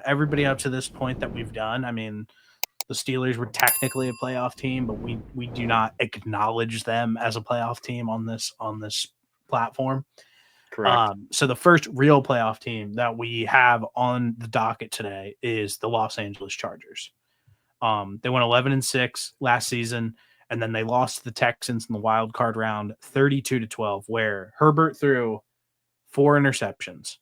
everybody up to this point that we've done, I mean, the Steelers were technically a playoff team, but we do not acknowledge them as a playoff team on this platform. Correct. So the first real playoff team that we have on the docket today is the Los Angeles Chargers. They went 11-6 last season, and then they lost to the Texans in the wild card round 32-12, where Herbert threw 4 interceptions.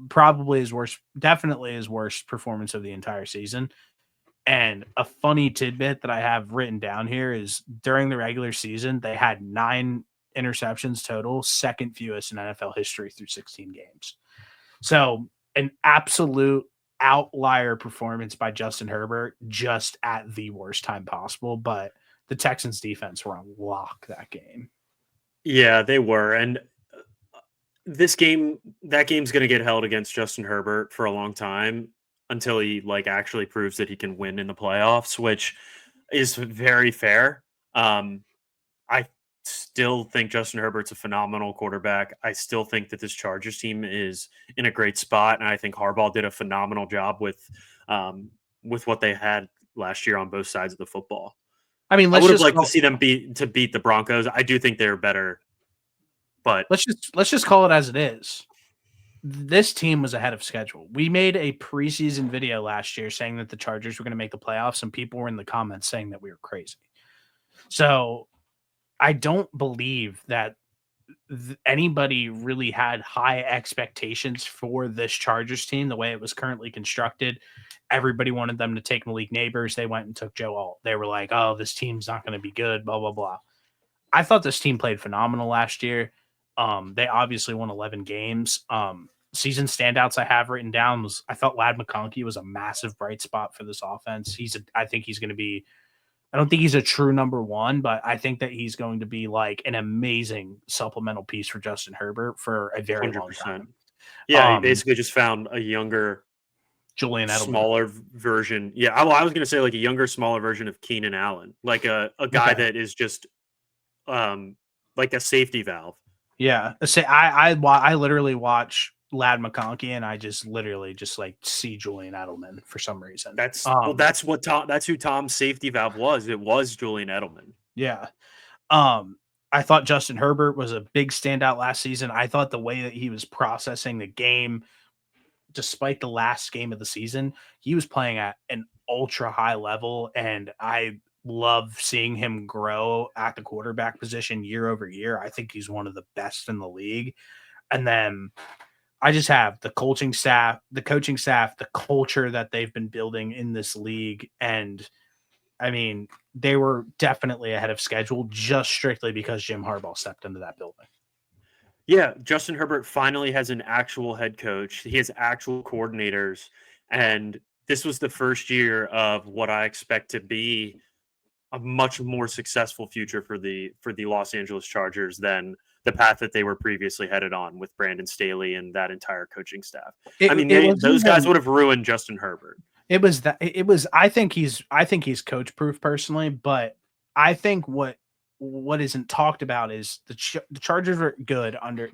Probably definitely his worst performance of the entire season. And a funny tidbit that I have written down here is during the regular season, they had 9 interceptions total, second fewest in NFL history through 16 games. So an absolute outlier performance by Justin Herbert just at the worst time possible. But the Texans defense were on lock that game. Yeah, they were. And that game's going to get held against Justin Herbert for a long time until he actually proves that he can win in the playoffs, which is very fair. I still think Justin Herbert's a phenomenal quarterback. I still think that this Chargers team is in a great spot, and I think Harbaugh did a phenomenal job with what they had last year on both sides of the football. I mean, I would have liked to see them beat the Broncos. I do think they're better, but let's just call it as it is. This team was ahead of schedule. We made a preseason video last year saying that the Chargers were going to make the playoffs, and people were in the comments saying that we were crazy. So I don't believe that anybody really had high expectations for this Chargers team the way it was currently constructed. Everybody wanted them to take Malik Neighbors. They went and took Joe Alt. They were like, oh, this team's not going to be good, blah, blah, blah. I thought this team played phenomenal last year. They obviously won 11 games. Season standouts I have written down was I thought Ladd McConkey was a massive bright spot for this offense. I think he's going to be, I don't think he's a true number one, but I think that he's going to be like an amazing supplemental piece for Justin Herbert for a very 100%. Long time. Yeah, he basically just found a younger, Julian Edelman. Smaller version. Yeah, I was going to say like a younger, smaller version of Keenan Allen, like a guy that is just like a safety valve. Yeah, I literally watch Ladd McConkey, and I just literally like see Julian Edelman for some reason. That's who Tom's safety valve was. It was Julian Edelman. Yeah. I thought Justin Herbert was a big standout last season. I thought the way that he was processing the game, despite the last game of the season, he was playing at an ultra high level, and I love seeing him grow at the quarterback position year over year. I think he's one of the best in the league. And then I just have the coaching staff, the culture that they've been building in this league. And I mean, they were definitely ahead of schedule just strictly because Jim Harbaugh stepped into that building. Yeah, Justin Herbert finally has an actual head coach. He has actual coordinators. And this was the first year of what I expect to be a much more successful future for the Los Angeles Chargers than the path that they were previously headed on with Brandon Staley and that entire coaching staff. Those guys would have ruined Justin Herbert. I think he's coach proof personally, but I think what isn't talked about is the Chargers were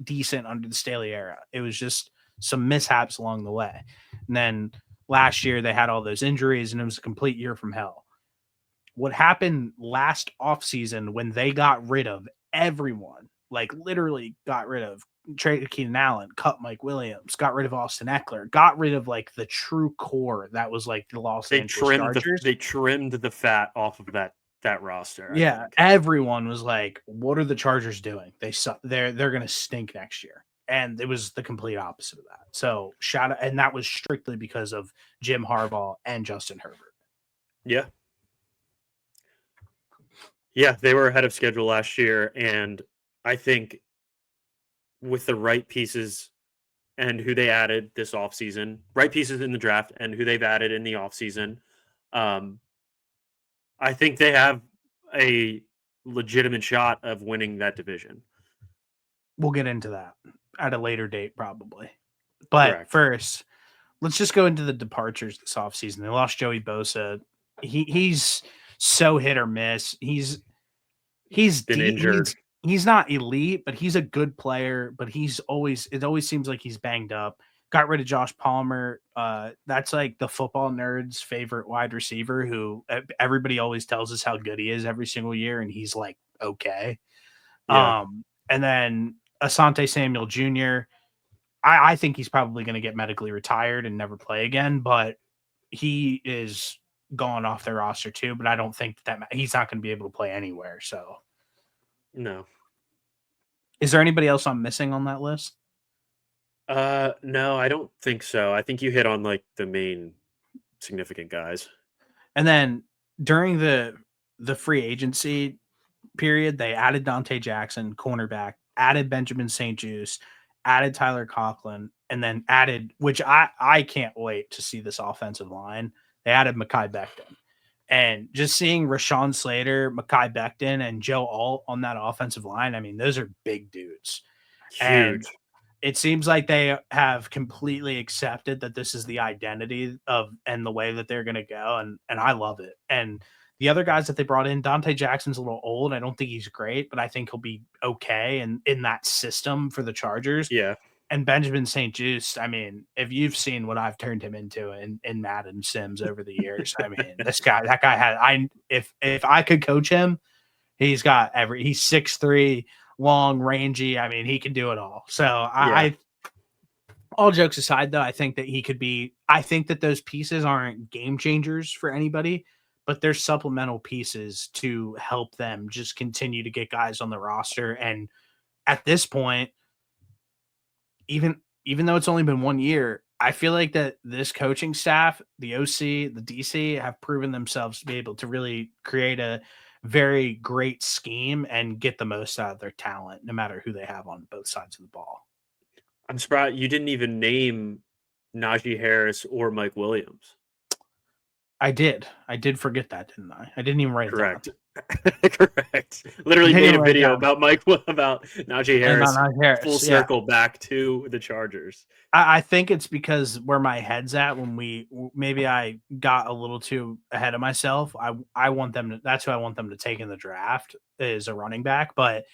decent under the Staley era. It was just some mishaps along the way. And then last year they had all those injuries and it was a complete year from hell. What happened last offseason when they got rid of everyone, like literally got rid of, traded Keenan Allen, cut Mike Williams, got rid of Austin Eckler, got rid of like the true core that was like the Los Angeles Chargers. They trimmed the fat off of that roster. Yeah, everyone was like, "What are the Chargers doing? They're going to stink next year." And it was the complete opposite of that. So and that was strictly because of Jim Harbaugh and Justin Herbert. Yeah. Yeah, they were ahead of schedule last year, and I think with the right pieces and who they added this offseason, right pieces in the draft and who they've added in the offseason, I think they have a legitimate shot of winning that division. We'll get into that at a later date, probably. But Correct. First, let's just go into the departures this offseason. They lost Joey Bosa. He's so hit or miss. He's been injured. He's not elite, but he's a good player. But it always seems like he's banged up. got rid of Josh Palmer. That's like the football nerds' favorite wide receiver who everybody always tells us how good he is every single year, and he's like okay. Yeah. And then Asante Samuel Jr. I think he's probably going to get medically retired and never play again, but he is gone off their roster too. But I don't think he's not going to be able to play anywhere. So, No. is there anybody else I'm missing on that list? No, I don't think so. I think you hit on like the main significant guys. And then during the free agency period, they added Dante Jackson, cornerback, added Benjamin St. Juste, added Tyler Conklin, and then added, which I can't wait to see this offensive line. They added Mekhi Becton. And just seeing Rashawn Slater, Mekhi Becton, and Joe Alt on that offensive line, I mean, those are big dudes. And Huge. it seems like they have completely accepted that this is the identity of and the way that they're going to go, and I love it. And the other guys that they brought in, Dante Jackson's a little old. I don't think he's great, but I think he'll be okay and in that system for the Chargers. Yeah. And Benjamin St. Juste, I mean, if you've seen what I've turned him into in Madden Sims over the years, I mean, that guy had if I could coach him, he's 6'3", long, rangy. I mean, he can do it all. So Yeah. all jokes aside, though, I think that he could be. I think that those pieces aren't game changers for anybody, but they're supplemental pieces to help them just continue to get guys on the roster. And at this point, even though it's only been 1 year, I feel like that this coaching staff, the OC, the DC, have proven themselves to be able to really create a very great scheme and get the most out of their talent, no matter who they have on both sides of the ball. I'm surprised you didn't even name Najee Harris or Mike Williams. I did. I did forget that, didn't I? I didn't even write it down. Correct. Correct. Literally Didn't made even a write it video down. about about Najee And about Harris, Najee full Harris, yeah. circle back to the Chargers. I think it's because where my head's at when maybe I got a little too ahead of myself. I want them to. That's who I want them to take in the draft is a running back, but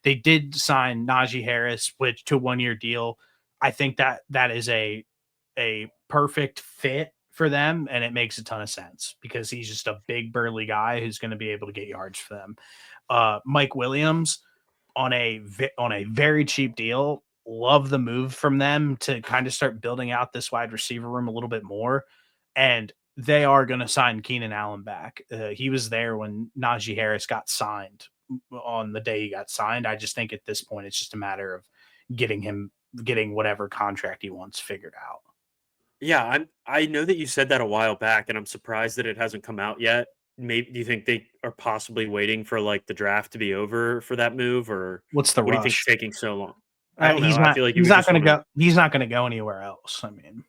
they did sign Najee Harris, which to a 1 year deal. I think that is a perfect fit for them, and it makes a ton of sense because he's just a big burly guy who's going to be able to get yards for them. Mike Williams on a very cheap deal. Love the move from them to kind of start building out this wide receiver room a little bit more, and they are going to sign Keenan Allen back. He was there when Najee Harris got signed on the day he got signed. I just think at this point it's just a matter of getting whatever contract he wants figured out. Yeah, I know that you said that a while back, and I'm surprised that it hasn't come out yet. Maybe do you think they are possibly waiting for like the draft to be over for that move, or What's the what do you think's rush? taking so long? I don't know. He's I not. feel like you He's would not just going to want to. go. He's not going to go anywhere else. I mean,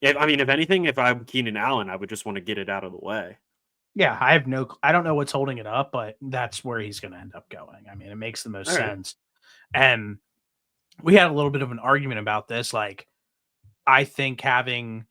I mean, if anything, if I'm Keenan Allen, I would just want to get it out of the way. yeah, I don't know what's holding it up, but that's where he's going to end up going. I mean, it makes the most All right. sense. And we had a little bit of an argument about this. Like, I think having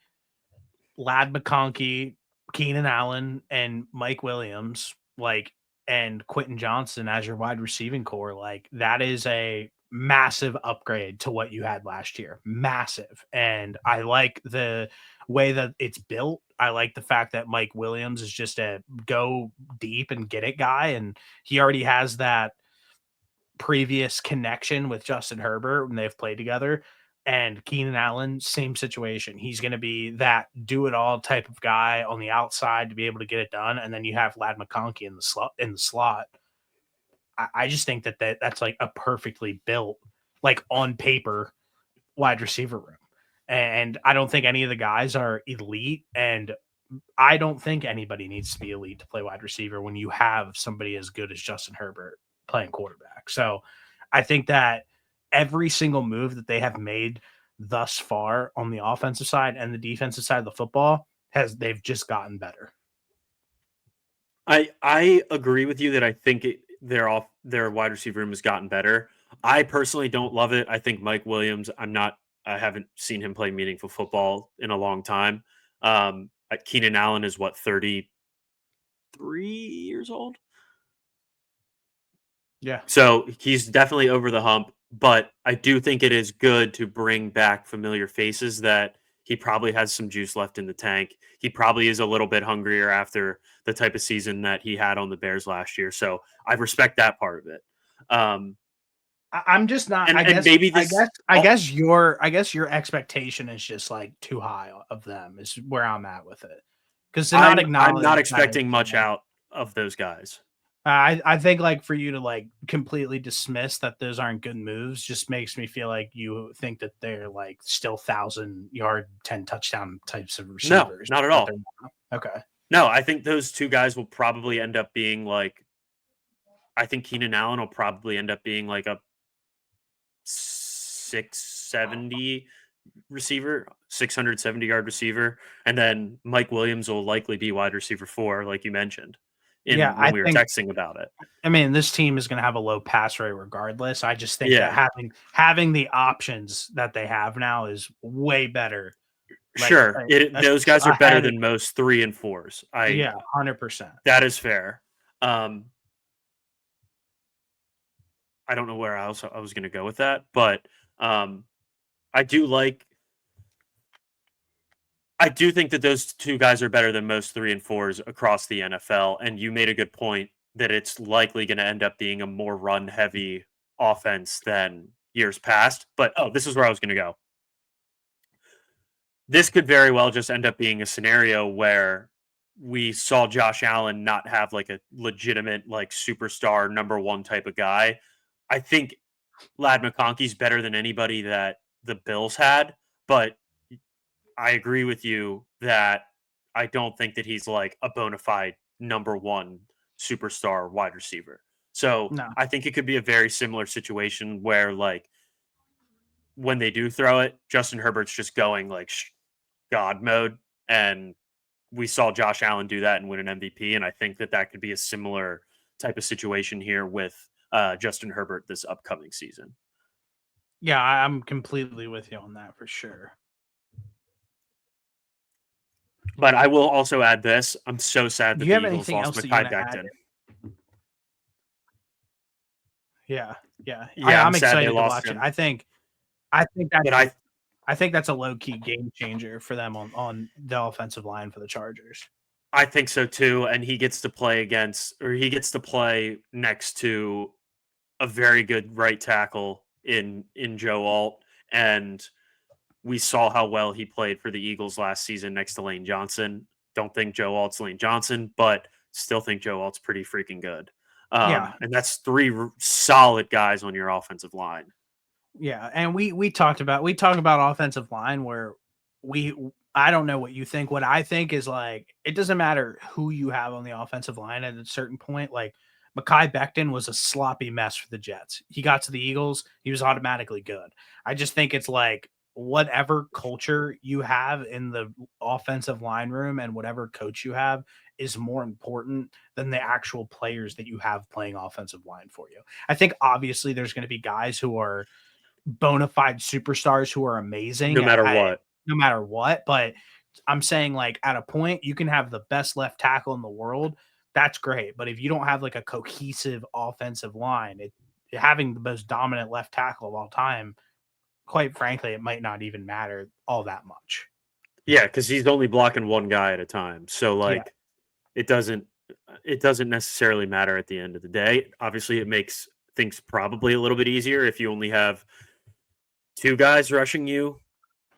Lad McConkey, Keenan Allen, and Mike Williams, like, and Quentin Johnson as your wide receiving core, like, that is a massive upgrade to what you had last year. Massive. And I like the way that it's built. I like the fact that Mike Williams is just a go deep and get it guy. And he already has that previous connection with Justin Herbert when they've played together. And Keenan Allen, same situation. He's going to be that do it all type of guy on the outside to be able to get it done. And then you have Lad McConkey in the slot. I just think that's like a perfectly built, like on paper, wide receiver room. And I don't think any of the guys are elite. And I don't think anybody needs to be elite to play wide receiver when you have somebody as good as Justin Herbert playing quarterback. So I think that every single move that they have made thus far on the offensive side and the defensive side of the football they've just gotten better. I agree with you that I think their wide receiver room has gotten better. I personally don't love it. I think Mike Williams. I haven't seen him play meaningful football in a long time. Keenan Allen is what 33 years old. Yeah. So he's definitely over the hump. but I do think it is good to bring back familiar faces that he probably has some juice left in the tank. He probably is a little bit hungrier after the type of season that he had on the Bears last year. So I respect that part of it. Um, I'm just not. and maybe this. I guess your expectation is just like too high of them. Is where I'm at with it. Because to not I'm not acknowledge that, expecting much out of those guys. I think like for you to like completely dismiss that those aren't good moves just makes me feel like you think that they're like still 1,000 yard, 10 touchdown types of No, receivers. not at But they're all. not. Okay. No, I think those two guys will probably end up being like. I think Keenan Allen will probably end up being like a 670 receiver, 670-yard receiver, and then Mike Williams will likely be wide receiver 4, like you mentioned, Yeah, in when we were texting about it. I mean, this team is going to have a low pass rate regardless. I just think that Yeah, having the options that they have now is way better. Like sure. Those guys are better ahead. than most 3 and 4s. Yeah, 100%. That is fair. I don't know where else I was going to go with that, but um, I do like. I do think that those two guys are better than most 3 and 4s across the NFL. And you made a good point that it's likely going to end up being a more run heavy offense than years past. But this is where I was going to go. This could very well just end up being a scenario where we saw Josh Allen not have like a legitimate, like superstar number one type of guy. I think Lad McConkey's better than anybody that the Bills had, but I agree with you that I don't think that he's like a bona fide number one superstar wide receiver. So No. I think it could be a very similar situation where, like, when they do throw it, Justin Herbert's just going like God mode. And we saw Josh Allen do that and win an MVP. And I think that that could be a similar type of situation here with Justin Herbert this upcoming season. Yeah, I'm completely with you on that for sure. But I will also add this. I'm so sad Do that you the have Eagles anything lost else that you Mekhi want to add? Becton. Yeah, yeah. Yeah, I'm I'm sad they excited to lost watch it. him. I think But I think that's a low key game changer for them on the offensive line for the Chargers. I think so too. And he gets to play he gets to play next to a very good right tackle in Joe Alt. And we saw how well he played for the Eagles last season next to Lane Johnson. Don't think Joe Alt's Lane Johnson, but still think Joe Alt's pretty freaking good. Yeah, And that's three solid guys on your offensive line. yeah. And we talked about offensive line where we I don't know what you think. What I think is like it doesn't matter who you have on the offensive line at a certain point. Like Mekhi Becton was a sloppy mess for the Jets. He got to the Eagles, he was automatically good. I just think it's like whatever culture you have in the offensive line room and whatever coach you have is more important than the actual players that you have playing offensive line for you. I think obviously there's going to be guys who are bona fide superstars who are amazing No matter what. no matter what. But I'm saying like at a point you can have the best left tackle in the world. That's great. But if you don't have like a cohesive offensive line, having the most dominant left tackle of all time, quite frankly, it might not even matter all that much. Yeah, because he's only blocking one guy at a time. So Yeah. like it doesn't necessarily matter at the end of the day. Obviously, it makes things probably a little bit easier if you only have two guys rushing you,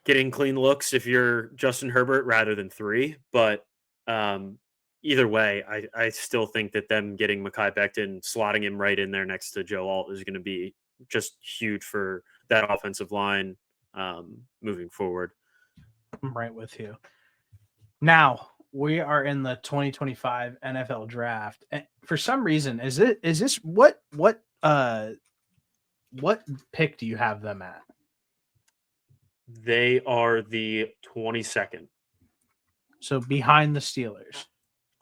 getting clean looks if you're Justin Herbert rather than three. But either way, I still think that them getting Mekhi Becton, slotting him right in there next to Joe Alt is going to be just huge for that offensive line moving forward. I'm right with you. Now we are in the 2025 NFL draft. And for some reason, is this what pick do you have them at? They are the 22nd. So behind the Steelers.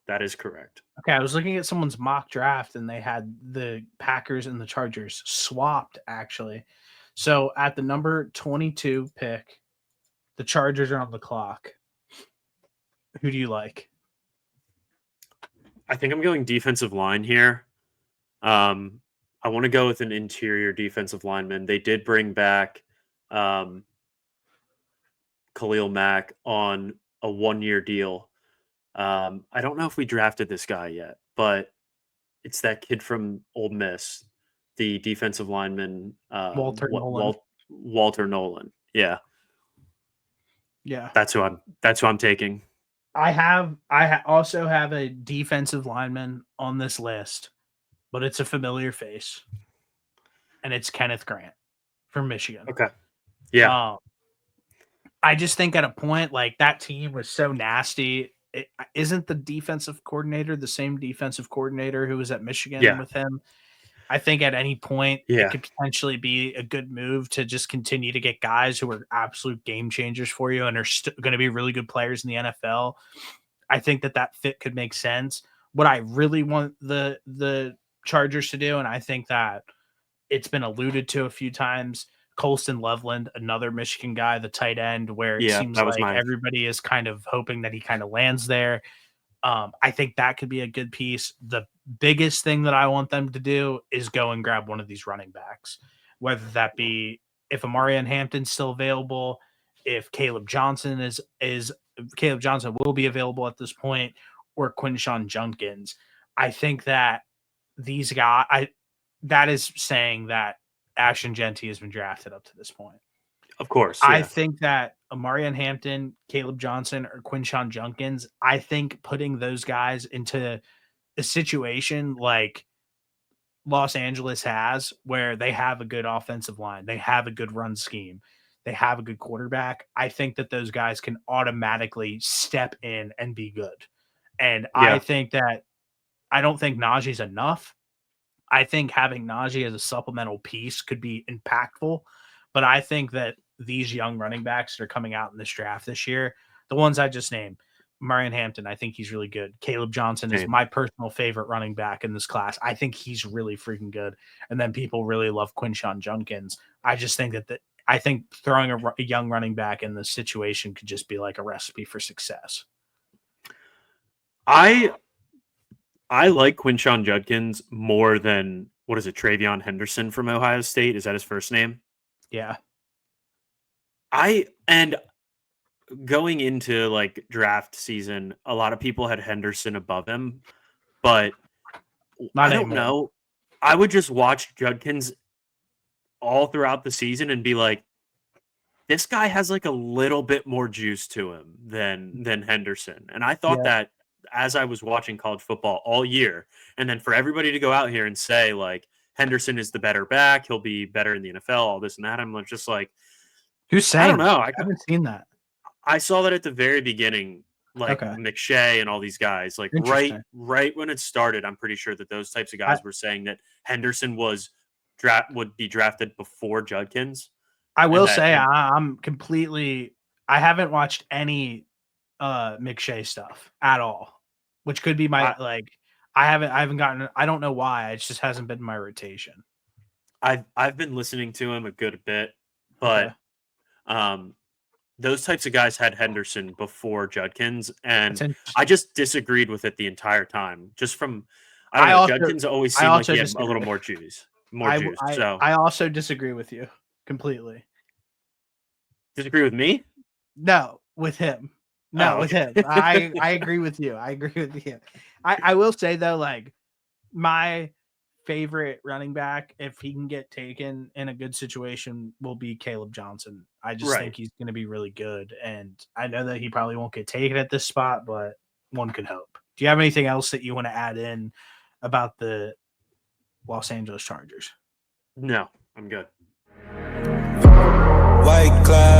That is correct. Okay, I was looking at someone's mock draft and they had the Packers and the Chargers swapped actually. So at the number 22 pick, the Chargers are on the clock. Who do you like? I think I'm going defensive line here. I want to go with an interior defensive lineman. They did bring back Khalil Mack on a 1-year deal. I don't know if we drafted this guy yet, but it's that kid from Ole Miss, the defensive lineman, Walter Nolan. Walter Nolan. Yeah, Yeah. that's who I'm taking. I also have a defensive lineman on this list, but it's a familiar face, and it's Kenneth Grant from Michigan. Okay. Yeah. I just think at a point like that team was so nasty. Isn't the defensive coordinator the same defensive coordinator who was at Michigan with him? I think at any point it could potentially be a good move to just continue to get guys who are absolute game changers for you and are going to be really good players in the NFL. I think that fit could make sense. What I really want the Chargers to do, and I think that it's been alluded to a few times, Colston Loveland, another Michigan guy, the tight end, where it seems like everybody is kind of hoping that he kind of lands there. I think that could be a good piece. The biggest thing that I want them to do is go and grab one of these running backs, whether that be if Amarian Hampton's still available, if Caleb Johnson will be available at this point, or Quinshon Judkins. I think that these guys, that is saying that Ashton Genty has been drafted up to this point. Of course. I think that Amarian Hampton, Caleb Johnson, or Quinshon Judkins, I think putting those guys into a situation like Los Angeles has, where they have a good offensive line, they have a good run scheme, they have a good quarterback. I think that those guys can automatically step in and be good. And I think that I don't think Najee's enough. I think having Najee as a supplemental piece could be impactful, but I think that these young running backs that are coming out in this draft this year, the ones I just named, Marion Hampton, I think he's really good. Caleb Johnson is my personal favorite running back in this class. I think he's really freaking good. And then people really love Quinshon Judkins. I just think I think throwing a young running back in this situation could just be like a recipe for success. I like Quinshon Judkins more than, Travion Henderson from Ohio State. Is that his first name? Yeah. And going into like draft season, a lot of people had Henderson above him, but I don't know. I would just watch Judkins all throughout the season and be like, this guy has like a little bit more juice to him than Henderson. And I thought that as I was watching college football all year, and then for everybody to go out here and say like Henderson is the better back, he'll be better in the NFL, all this and that. I'm just like, who's saying? I don't know. I haven't seen that. I saw that at the very beginning, like McShay and all these guys, like right when it started. I'm pretty sure that those types of guys were saying that Henderson would be drafted before Judkins. I will say I'm completely. I haven't watched any McShay stuff at all, which could be my I haven't gotten. I don't know why. It just hasn't been my rotation. I've been listening to him a good bit, but those types of guys had Henderson before Judkins, and I just disagreed with it the entire time. Just from Judkins always seemed like he had a little more juice. I also disagree with you completely. Disagree with me? No, with him. No, with him. I agree with you. I agree with you. I will say though, like my favorite running back, if he can get taken in a good situation, will be Caleb Johnson. I just think he's going to be really good. And I know that he probably won't get taken at this spot, but one could hope. Do you have anything else that you want to add in about the Los Angeles Chargers? No, I'm good. White cloud.